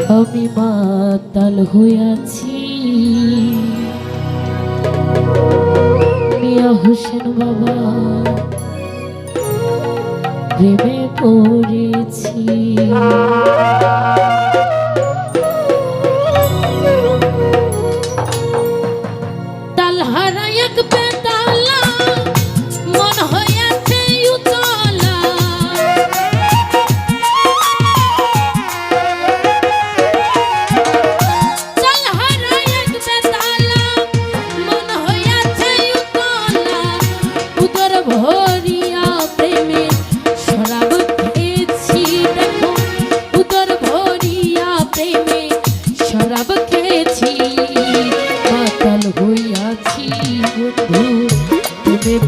আমি মাতাল হইয়াছি মিয়া হোসেন বাবা প্রেমে পড়েছি তালহারা এক বেতালা মন হইয়াছে উতলা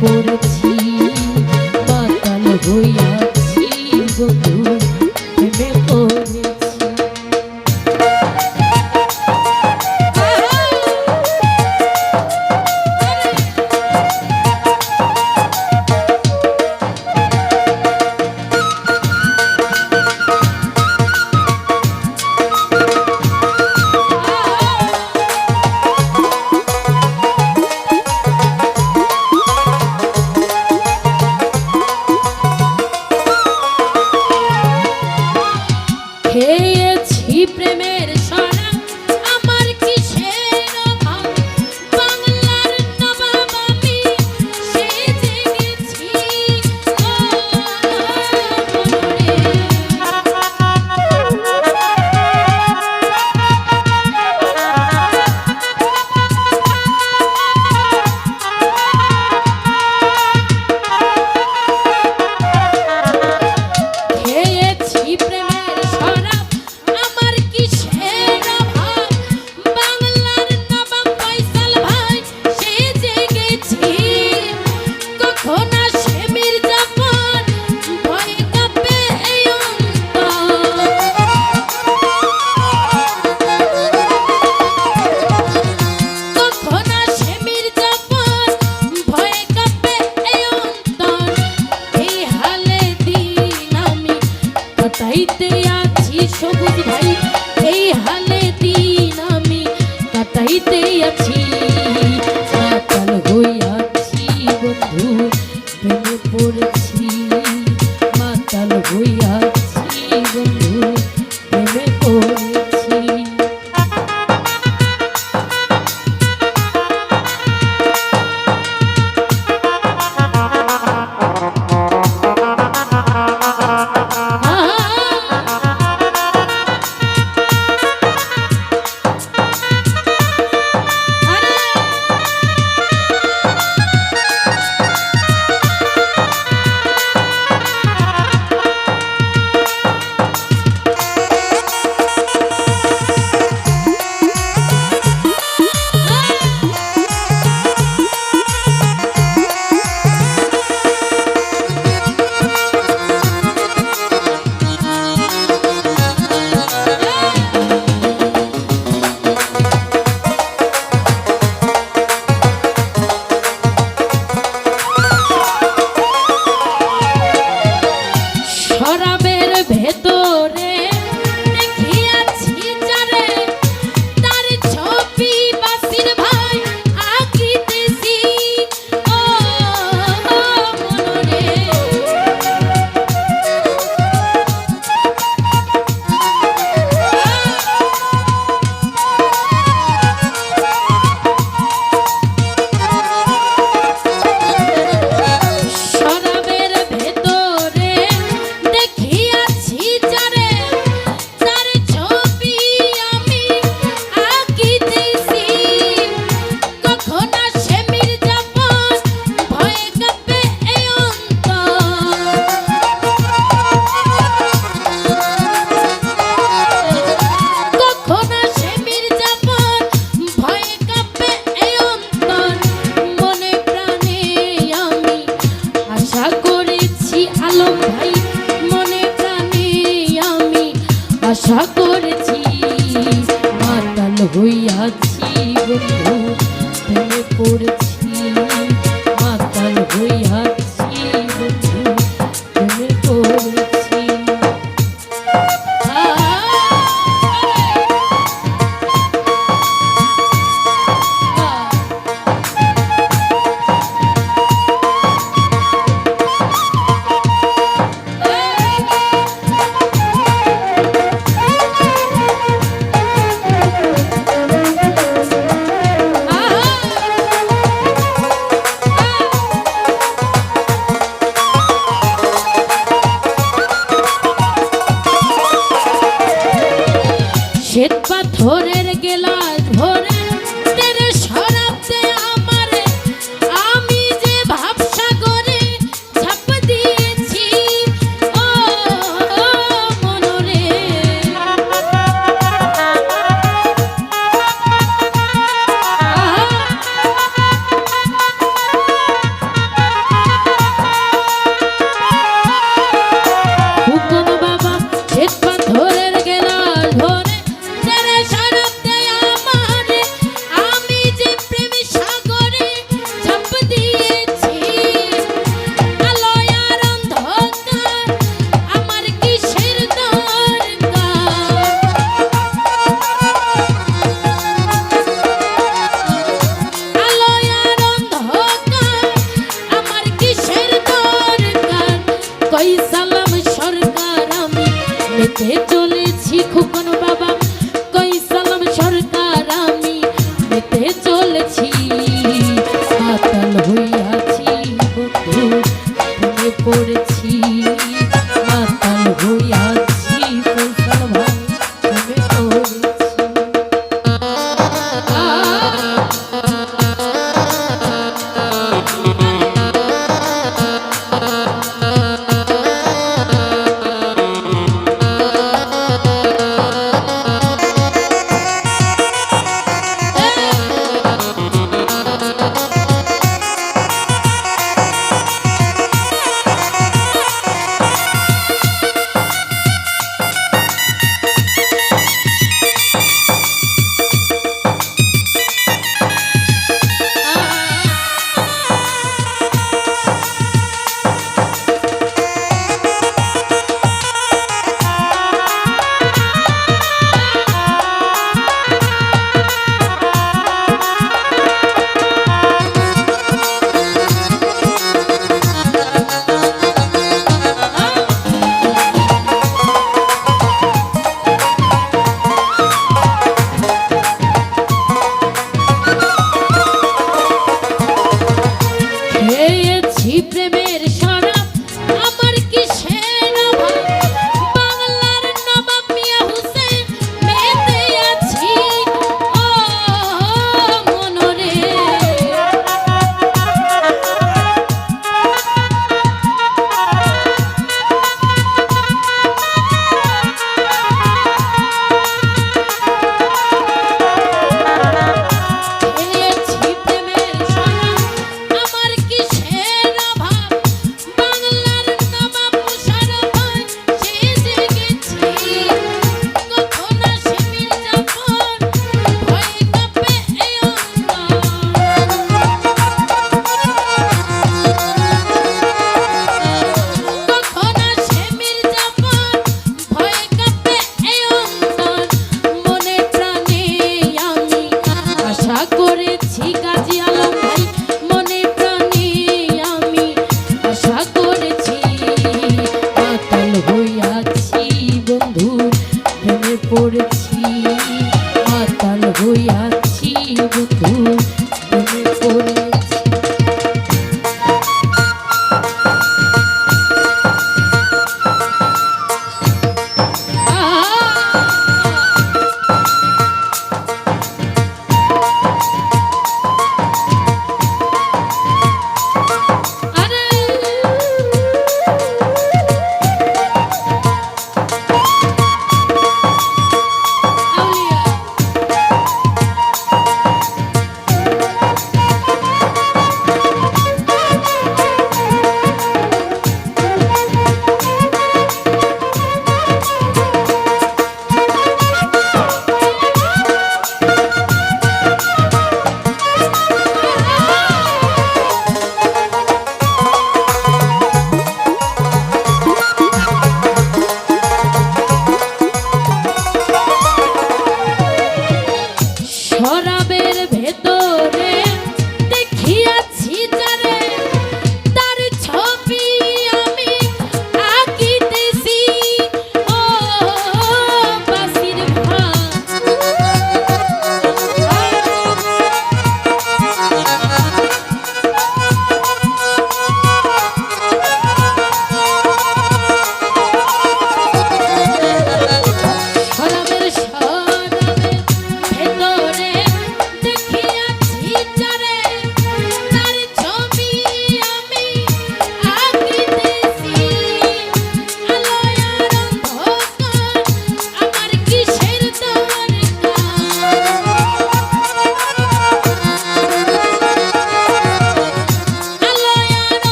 পড়েছি মাতাল হইয়াছি বন্ধু প্রেমে পড়েছি খেয়েছি প্রেমের সরা আমার কিসের অভাব বাংলার নবাব আমি সেজে গেছি খেয়েছি প্রেমের সরা কাটাইতে আছি সবুজ ভাই এই হালে দিন আমি কাটাইতে আছি মাতাল হইয়াছি বন্ধু প্রেমে পড়েছি মাতাল হইয়াছি বন্ধু প্রেমে পড়েছি শরাবের ভেতরে দেখিয়াছি যারে তার ছবি বাসির ভাই আঁকিতেছি ও মনরে শরাবের ভেতরে দেখিয়াছি যারে তার ছবি আমি আঁকিতেছি কখন আসে মির্জাফর ভয়ে কাঁপে এই অন্তর কখন আসে মির্জাফর ভয়ে কাঁপে এই অন্তর মনে প্রাণে আমি আশা করেছি আলম ভাই মনে প্রাণে আমি আশা করেছি মাতাল হইয়াছি বন্ধু প্রেমে পড়েছি মাতাল হইয়াছি বন্ধু প্রেমে পড়েছি পাথরের গেলাস ভরে তেরে শরাব দে আমারে আমি যে ভাবসাগরে ঝাঁপ দিয়েছি ও মনরে ফুকন বাবা শ্বেত পাথরের গেলাস ভরে তেরে শরাব দে আমারে আমি যে প্রেম সাগরে ঝাঁপ দিয়েছি আলোয় আর অন্ধকার আমার কিসের দরকার আলোয় আর অন্ধকার আমার কিসের দরকার কই সালাম সরকার আমি মেতে চলেছি খোকন বাবা কই সালাম সরকার আমি মেতে চলেছি মাতাল হইয়াছি বন্ধু প্রেমে পড়েছি মাতাল হইয়াছি ফয়সাল ভাই প্রেমে পড়েছি খেয়েছি প্রেমের শরাব আমার কিসের অভাব বাংলার নবাব মিয়া হোসেন মেতে আছি ও মনরে খেয়েছি প্রেমের শরাব আমার কিসের অভাব বাংলার নবাব মুশারফ সেজে গেছি কখন আসে মির্জাফর ভয়ে কাঁপে এই অন্তর কখন আসে মির্জাফর ভয়ে কাঁপে এই অন্তর মনে প্রাণে আমি আশা করেছি গাজী আলম ভাই মনে প্রাণে আমি আশা করেছি মাতাল হইয়াছি বন্ধু প্রেমে পড়েছি মাতাল হইয়াছি বন্ধু প্রেমে পড়েছি আরে আউলিয়া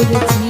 করেছি